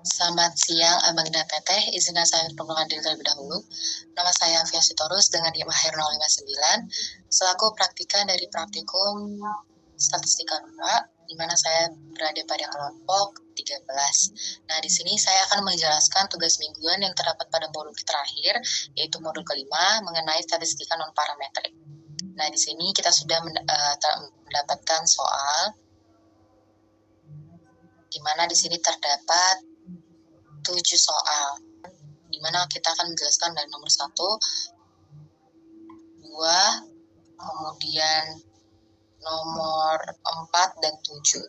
Selamat siang, Abang dan Teteh. Izinkan saya perkenalkan diri terlebih dahulu. Nama saya Fia Sitorus dengan NIM akhir 059, selaku praktikan dari Praktikum Statistika 2, di mana saya berada pada kelompok 13. Nah, di sini saya akan menjelaskan tugas mingguan yang terdapat pada modul terakhir, yaitu modul kelima mengenai statistika non-parametrik. Nah, di sini kita sudah mendapatkan soal, di mana di sini terdapat 7 soal, di mana kita akan menjelaskan dari nomor 1, 2, kemudian nomor 4 dan 7.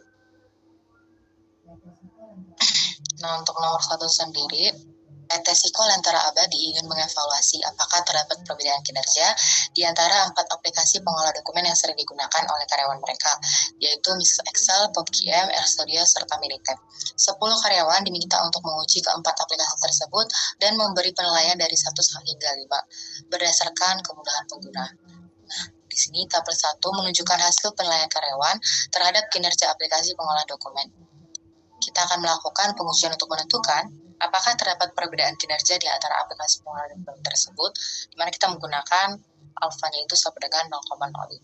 Nah, untuk nomor 1 sendiri, PT Sikol antara Abadi ingin mengevaluasi apakah terdapat perbedaan kinerja di antara 4 aplikasi pengolah dokumen yang sering digunakan oleh karyawan mereka, yaitu Mrs. Excel, PubQM, RStudio, serta Minitab. 10 karyawan diminta untuk menguji keempat aplikasi tersebut dan memberi penilaian dari 1 hingga 5 berdasarkan kemudahan pengguna. Nah, di sini tabel 1 menunjukkan hasil penilaian karyawan terhadap kinerja aplikasi pengolah dokumen. Kita akan melakukan pengujian untuk menentukan apakah terdapat perbedaan kinerja di antara aplikasi pengolah dokumen tersebut, di mana kita menggunakan alfanya itu sama dengan 0,05.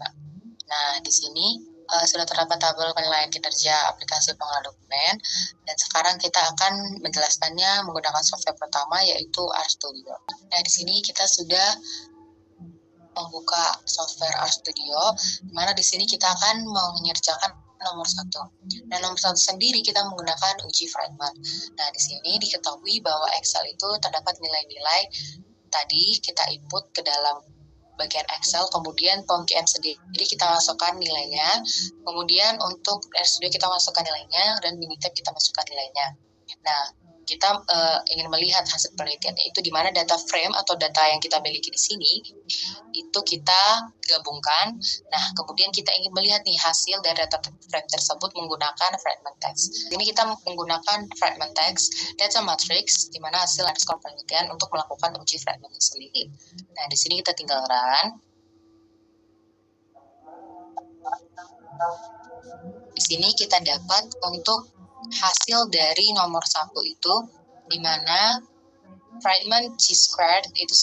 Nah, di sini sudah terdapat tabel penilaian kinerja aplikasi pengolah dokumen, dan sekarang kita akan menjelaskannya menggunakan software pertama, yaitu RStudio. Nah, di sini kita sudah membuka software RStudio, di mana di sini kita akan mengerjakan nomor 1. Dan nomor 1 sendiri kita menggunakan uji Friedman. Nah, di sini diketahui bahwa Excel itu terdapat nilai-nilai tadi kita input ke dalam bagian Excel, kemudian PubQM sendiri kita masukkan nilainya, kemudian untuk RStudio kita masukkan nilainya, dan Minitab kita masukkan nilainya. Nah, kita ingin melihat hasil penelitiannya itu di mana data frame atau data yang kita miliki di sini itu kita gabungkan. Nah, kemudian kita ingin melihat nih hasil dari data frame tersebut menggunakan fragment text. Ini kita menggunakan fragment text data matrix, di mana hasil underscore penelitian untuk melakukan uji fragment sendiri. Nah, di sini kita tinggal run. Di sini kita dapat untuk hasil dari nomor 1 itu, di mana fragment chi-squared itu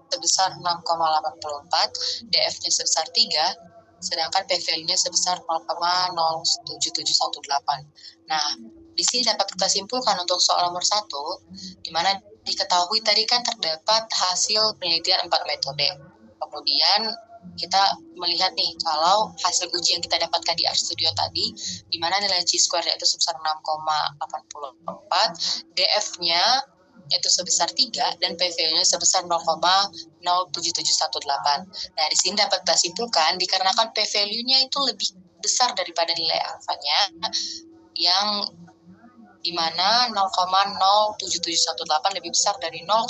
sebesar 6,84, DF-nya sebesar 3, sedangkan p-value-nya sebesar 0,07718. Nah, di sini dapat kita simpulkan untuk soal nomor 1, di mana diketahui tadi kan terdapat hasil penelitian 4 metode. Kemudian kita melihat nih, kalau hasil uji yang kita dapatkan di RStudio tadi, di mana nilai chi-squared itu sebesar 6,84, DF-nya yaitu sebesar 3, dan p-value-nya sebesar 0,07718. Nah, di sini dapat kita simpulkan dikarenakan p-value-nya itu lebih besar daripada nilai alfanya, yang dimana 0,07718 lebih besar dari 0,05,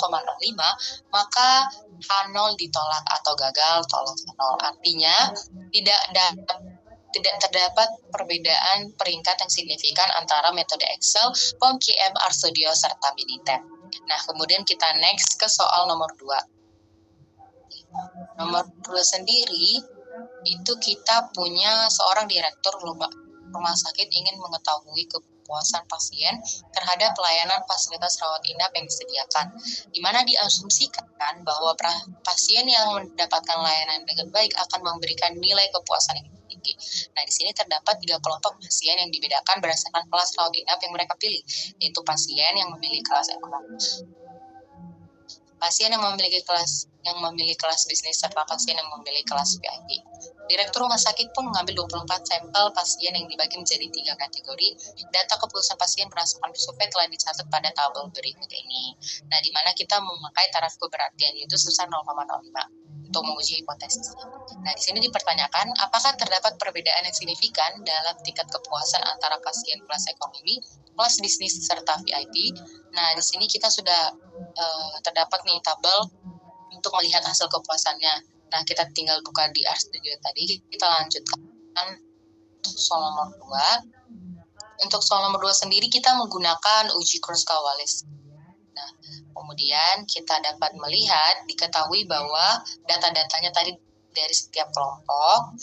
maka H0 ditolak atau gagal tolak H0. Artinya tidak terdapat perbedaan peringkat yang signifikan antara metode Excel, PubQM, RStudio, serta Minitab. Nah, kemudian kita next ke soal nomor 2. Nomor 2 sendiri, itu kita punya seorang direktur rumah sakit ingin mengetahui kepuasan pasien terhadap pelayanan fasilitas rawat inap yang disediakan, di mana diasumsikan bahwa pasien yang mendapatkan layanan dengan baik akan memberikan nilai kepuasan yang tinggi. Nah, di sini terdapat 3 kelompok pasien yang dibedakan berdasarkan kelas rawat inap yang mereka pilih, yaitu pasien yang memilih kelas ekonomi, pasien yang memiliki kelas bisnis, serta pasien yang memilih kelas VIP. Direktur rumah sakit pun mengambil 24 sampel pasien yang dibagi menjadi 3 kategori. Data kepuasan pasien berdasarkan survei telah dicatat pada tabel berikut ini. Nah, di mana kita memakai taraf keberhasilan itu sebesar 0,05 untuk menguji hipotesis. Nah, di sini dipertanyakan apakah terdapat perbedaan yang signifikan dalam tingkat kepuasan antara pasien kelas ekonomi, kelas bisnis, serta VIP. Nah, di sini kita sudah terdapat nih tabel untuk melihat hasil kepuasannya. Nah, kita tinggal buka di RStudio tadi. Kita lanjutkan soal nomor 2. Untuk soal nomor 2 sendiri kita menggunakan uji Kruskal-Wallis. Nah, kemudian kita dapat melihat, diketahui bahwa data-datanya tadi dari setiap kelompok,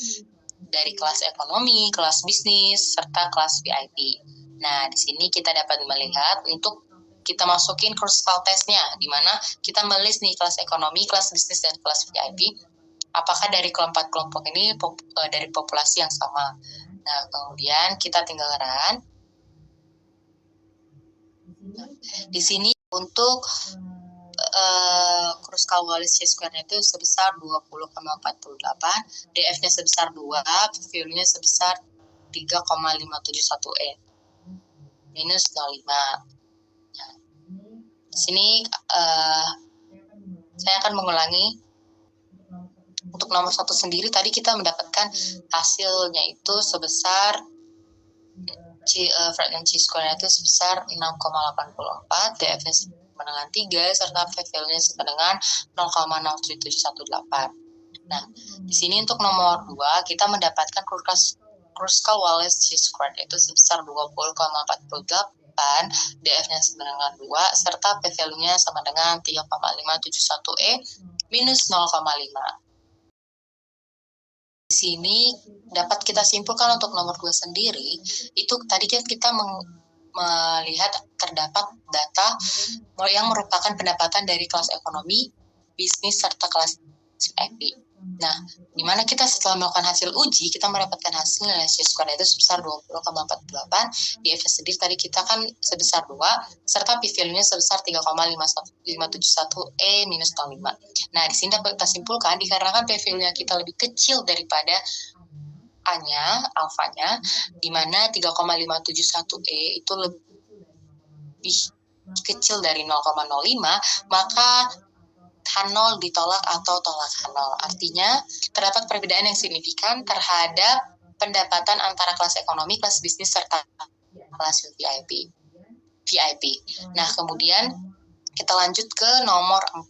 dari kelas ekonomi, kelas bisnis, serta kelas VIP. Nah, di sini kita dapat melihat untuk kita masukin kruskal tesnya, di mana kita melis nih kelas ekonomi, kelas bisnis, dan kelas VIP. Apakah dari kelompok ini dari populasi yang sama? Nah, kemudian kita tinggal run. Nah, di sini untuk kruskal Wallis chi-square-nya itu sebesar 20,48, DF-nya sebesar 2, P-value-nya sebesar 3,571 E minus 0,5. Nah, di sini saya akan mengulangi. Untuk nomor 1 sendiri tadi kita mendapatkan hasilnya itu sebesar fragment chi-square itu sebesar 6,84, DF-nya sama dengan 3, serta P-value-nya sama dengan 0,03718. Nah, di sini untuk nomor 2 kita mendapatkan kruskal Wallis chi-square itu sebesar 20,48, DF-nya sama dengan 2, serta P-value-nya sama dengan 3,571 E minus 0,5. Di sini dapat kita simpulkan untuk nomor 2 sendiri, itu tadi kita melihat terdapat data yang merupakan pendapatan dari kelas ekonomi, bisnis, serta kelas VIP. Nah, di mana kita setelah melakukan hasil uji, kita mendapatkan hasil nilai chi-square itu sebesar 20,48, DF sendiri tadi kita kan sebesar 2, serta P-value-nya sebesar 3,571 E minus 0,5. Nah, di sini dapat kita simpulkan, dikarenakan P-value-nya kita lebih kecil daripada A-nya, alfanya, di mana 3,571 E itu lebih kecil dari 0,05, maka H0 ditolak atau tolak H0. Artinya, terdapat perbedaan yang signifikan terhadap pendapatan antara kelas ekonomi, kelas bisnis, serta kelas VIP. Nah, kemudian kita lanjut ke nomor 4.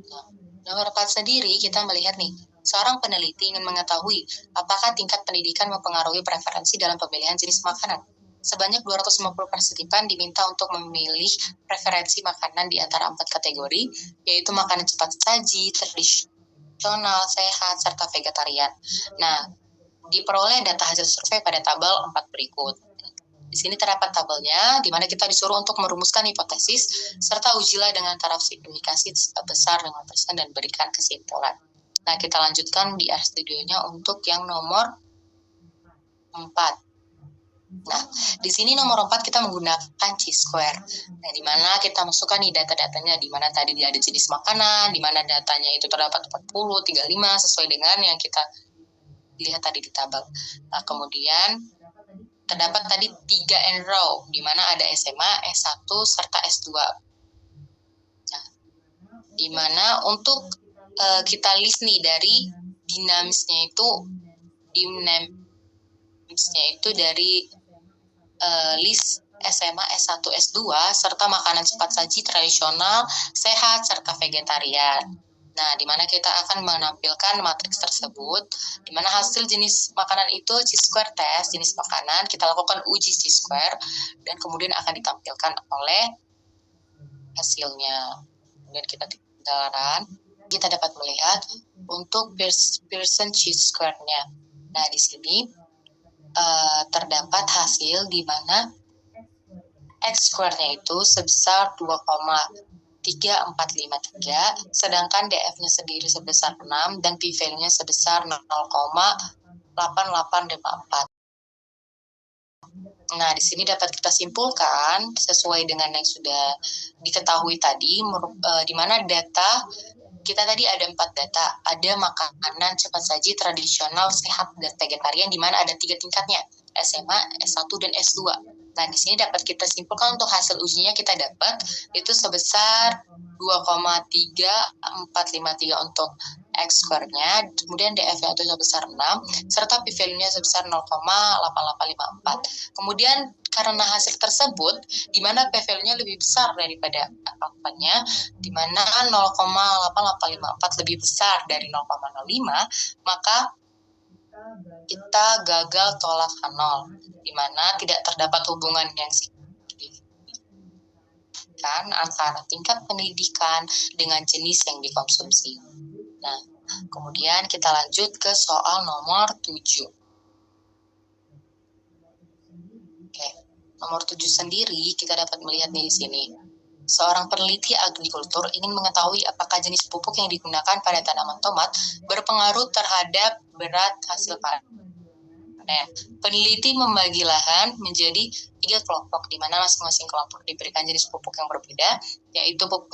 Nah, nomor 4 sendiri kita melihat nih, seorang peneliti ingin mengetahui apakah tingkat pendidikan mempengaruhi preferensi dalam pemilihan jenis makanan. Sebanyak 250 partisipan diminta untuk memilih preferensi makanan di antara 4 kategori, yaitu makanan cepat saji, tradisional, sehat, serta vegetarian. Nah, diperoleh data hasil survei pada tabel 4 berikut. Di sini terdapat tabelnya, di mana kita disuruh untuk merumuskan hipotesis, serta ujilah dengan taraf signifikasi besar 5% dan berikan kesimpulan. Nah, kita lanjutkan di RStudionya untuk yang nomor 4. Nah, di sini nomor 4 kita menggunakan chi-square. Nah, di mana kita masukkan nih data-datanya, di mana tadi ada jenis makanan, di mana datanya itu terdapat 40, 35, sesuai dengan yang kita lihat tadi di tabel. Nah, kemudian terdapat tadi 3 enroll, di mana ada SMA, S1, serta S2. Nah, di mana untuk kita list nih dari dinamisnya itu dari list SMA, S1, S2, serta makanan cepat saji, tradisional, sehat, serta vegetarian. Nah, di mana kita akan menampilkan matriks tersebut, di mana hasil jenis makanan itu chi-square test, jenis makanan, kita lakukan uji chi-square, dan kemudian akan ditampilkan oleh hasilnya. Kemudian kita tinggalkan, kita dapat melihat untuk Pearson chi-square-nya. Nah, di sini terdapat hasil di mana X-square-nya itu sebesar 2,3453, sedangkan DF-nya sendiri sebesar 6 dan P-value-nya sebesar 0,8854. Nah, di sini dapat kita simpulkan sesuai dengan yang sudah diketahui tadi, di mana data kita tadi ada 4 data, ada makanan cepat saji, tradisional, sehat, dan vegetarian, di mana ada 3 tingkatnya, SMA, S1, dan S2. Nah, di sini dapat kita simpulkan untuk hasil ujinya kita dapat itu sebesar 2,3453 untuk X-square-nya, kemudian DF-nya itu sebesar 6, serta P-value-nya sebesar 0,8854. Kemudian karena hasil tersebut, di mana P-value-nya lebih besar daripada alfanya, di mana 0,8854 lebih besar dari 0,05, maka kita gagal tolak H0, di mana tidak terdapat hubungan yang signifikan antara tingkat pendidikan dengan jenis yang dikonsumsi. Nah, kemudian kita lanjut ke soal nomor 7. Oke. nomor 7 sendiri kita dapat melihat di sini. Seorang peneliti agrikultur ingin mengetahui apakah jenis pupuk yang digunakan pada tanaman tomat berpengaruh terhadap berat hasil panen. Peneliti membagi lahan menjadi 3 kelompok, di mana masing-masing kelompok diberikan jenis pupuk yang berbeda, yaitu pupuk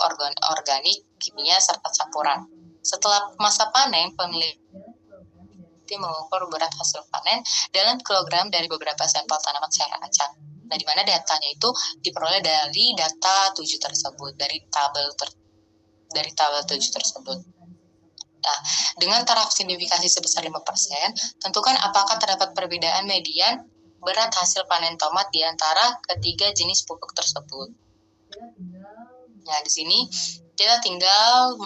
organik, kimia, serta campuran. Setelah masa panen, peneliti mengukur berat hasil panen dalam kilogram dari beberapa sampel tanaman secara acak. Nah, di mana datanya itu diperoleh dari data 7 tersebut, dari tabel 7 tersebut. Nah, dengan taraf simplifikasi sebesar 5%, tentukan apakah terdapat perbedaan median berat hasil panen tomat di antara ketiga jenis pupuk tersebut. Nah, di sini kita tinggal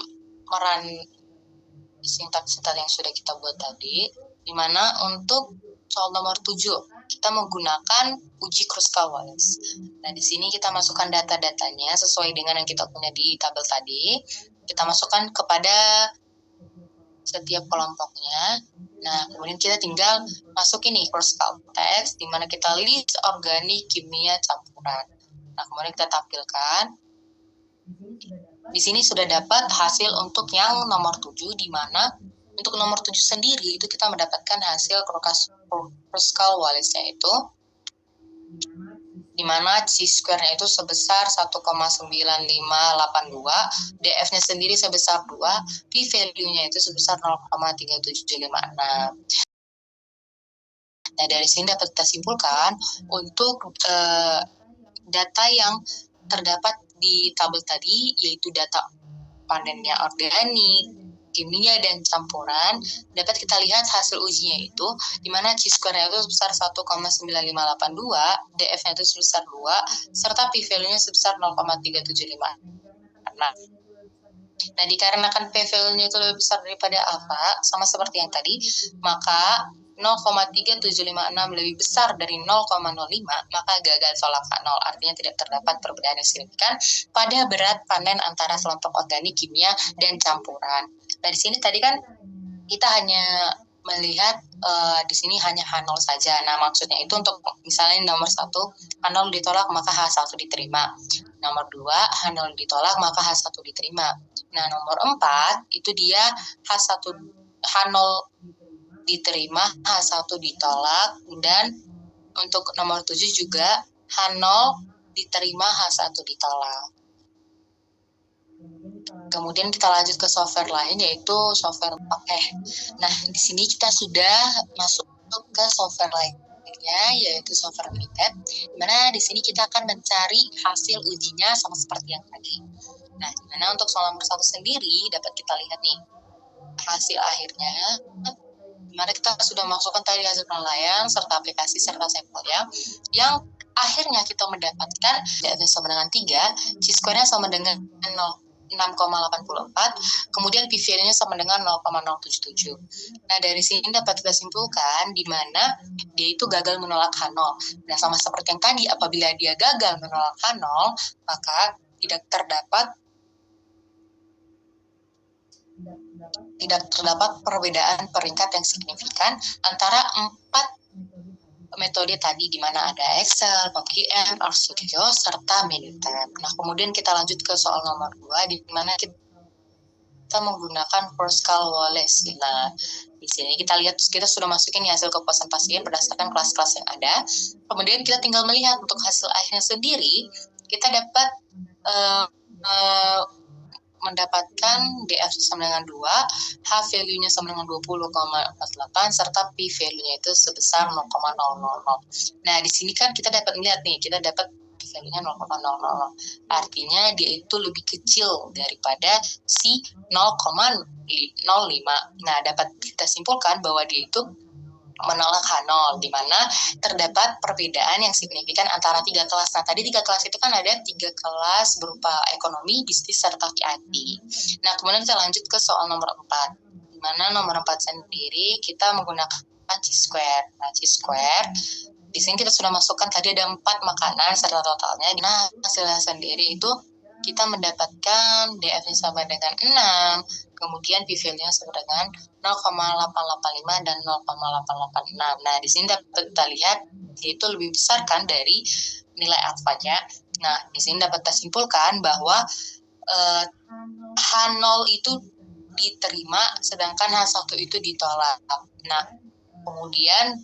sintak-sintak yang sudah kita buat tadi, di mana untuk soal nomor 7 kita menggunakan uji Kruskal-Wallis. Nah, di sini kita masukkan data-datanya sesuai dengan yang kita punya di tabel tadi. Kita masukkan kepada setiap kelompoknya. Nah, kemudian kita tinggal masukin nih Kruskal teks, di mana kita list organik, kimia, campuran. Nah, kemudian kita tampilkan. Di sini sudah dapat hasil untuk yang nomor 7, di mana untuk nomor 7 sendiri itu kita mendapatkan hasil Kruskal-Wallisnya itu, di mana chi-square-nya itu sebesar 1,9582, df-nya sendiri sebesar 2, p-value-nya itu sebesar 0,3756. Nah, dari sini dapat kita simpulkan untuk data yang terdapat di tabel tadi, yaitu data panennya organik, kimia, dan campuran, dapat kita lihat hasil ujinya itu, di mana chi-square-nya itu sebesar 1,9582, df-nya itu sebesar 2, serta p-value-nya sebesar 0,3756. Nah, dikarenakan p-value-nya itu lebih besar daripada alfa, sama seperti yang tadi, maka 0,3756 lebih besar dari 0,05, maka gagal tolak K0, artinya tidak terdapat perbedaan yang signifikan pada berat panen antara kelompok organik, kimia, dan campuran. Nah, di sini tadi kan kita hanya melihat di sini hanya H0 saja. Nah, maksudnya itu untuk misalnya nomor 1, H0 ditolak maka H1 diterima. Nomor 2, H0 ditolak maka H1 diterima. Nah, nomor 4 itu dia H0 diterima, H1 ditolak, dan untuk nomor 7 juga H0 diterima, H1 ditolak. Kemudian kita lanjut ke software lain, yaitu software pakai. Nah, di sini kita sudah masuk ke software lainnya, yaitu software Minitab, di mana di sini kita akan mencari hasil ujinya sama seperti yang tadi. Nah, di mana untuk soal nomor 1 sendiri dapat kita lihat nih hasil akhirnya, di mana kita sudah masukkan tadi hasil penilaian serta aplikasi serta sampelnya, yang akhirnya kita mendapatkan df-nya sama dengan 3, chi-square-nya sama dengan 6,84, kemudian p-value-nya sama dengan 0,077. Nah, dari sini dapat kita simpulkan di mana dia itu gagal menolak H0. Nah, sama seperti yang tadi, apabila dia gagal menolak H0, maka tidak terdapat perbedaan peringkat yang signifikan antara 4 metode tadi, di mana ada Excel, PubQM, RStudio, serta Minitab. Nah, kemudian kita lanjut ke soal nomor 2, di mana kita menggunakan Kruskal-Wallis. Nah, di sini kita lihat, kita sudah masukin hasil kepuasan pasien berdasarkan kelas-kelas yang ada. Kemudian kita tinggal melihat untuk hasil akhirnya sendiri, kita dapat mendapatkan DF sama dengan 2, H value-nya sama dengan 20,48, serta P value-nya itu sebesar 0,000. Nah, di sini kan kita dapat melihat nih, kita dapat P value-nya 0,000. Artinya dia itu lebih kecil daripada si 0,05. Nah, dapat kita simpulkan bahwa dia itu menolak H0, di mana terdapat perbedaan yang signifikan antara 3 kelas. Nah, tadi 3 kelas itu kan ada 3 kelas berupa ekonomi, bisnis, serta VIP. Nah, kemudian kita lanjut ke soal nomor 4, di mana nomor 4 sendiri kita menggunakan chi-square. Nah, chi-square, di sini kita sudah masukkan tadi ada 4 makanan serta totalnya. Nah, hasilnya sendiri itu kita mendapatkan DF-nya sama dengan 6, kemudian p-value-nya sama dengan 0,885 dan 0,886. Nah, di sini dapat kita lihat itu lebih besar kan dari nilai alfanya. Nah, di sini dapat kita simpulkan bahwa H0 itu diterima, sedangkan H1 itu ditolak. Nah, kemudian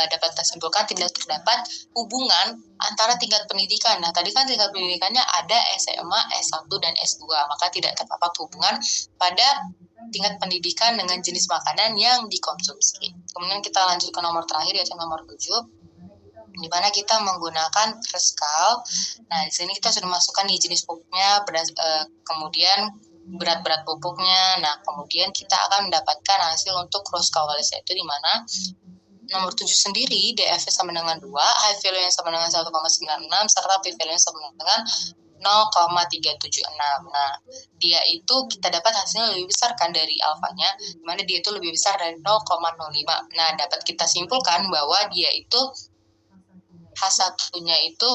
dapat kita simpulkan tidak terdapat hubungan antara tingkat pendidikan. Nah, tadi kan tingkat pendidikannya ada SMA, S1, dan S2, maka tidak terdapat hubungan pada tingkat pendidikan dengan jenis makanan yang dikonsumsi. Kemudian kita lanjut ke nomor terakhir, yaitu nomor 7, di mana kita menggunakan Kruskal. Nah, di sini kita sudah masukkan nih jenis pupuknya, kemudian berat-berat pupuknya. Nah, kemudian kita akan mendapatkan hasil untuk Kruskal-Wallis, yaitu di mana nomor 7 sendiri DF sama dengan 2, high value-nya sama dengan 1,96, serta p-value-nya sama dengan 0,376. Nah, dia itu kita dapat hasilnya lebih besar kan dari alfanya, di mana dia itu lebih besar dari 0,05. Nah, dapat kita simpulkan bahwa dia itu H1-nya itu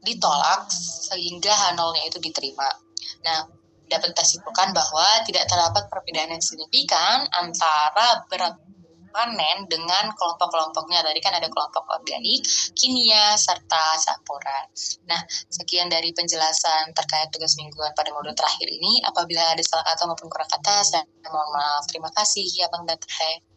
ditolak sehingga H0-nya itu diterima. Nah, dapat kita simpulkan bahwa tidak terdapat perbedaan yang signifikan antara berat panen dengan kelompok-kelompoknya. Tadi kan ada kelompok organik, kimia, serta campuran. Nah, sekian dari penjelasan terkait tugas mingguan pada modul terakhir ini. Apabila ada salah kata maupun kurang kata, saya mohon maaf. Terima kasih, ya Bang Datre.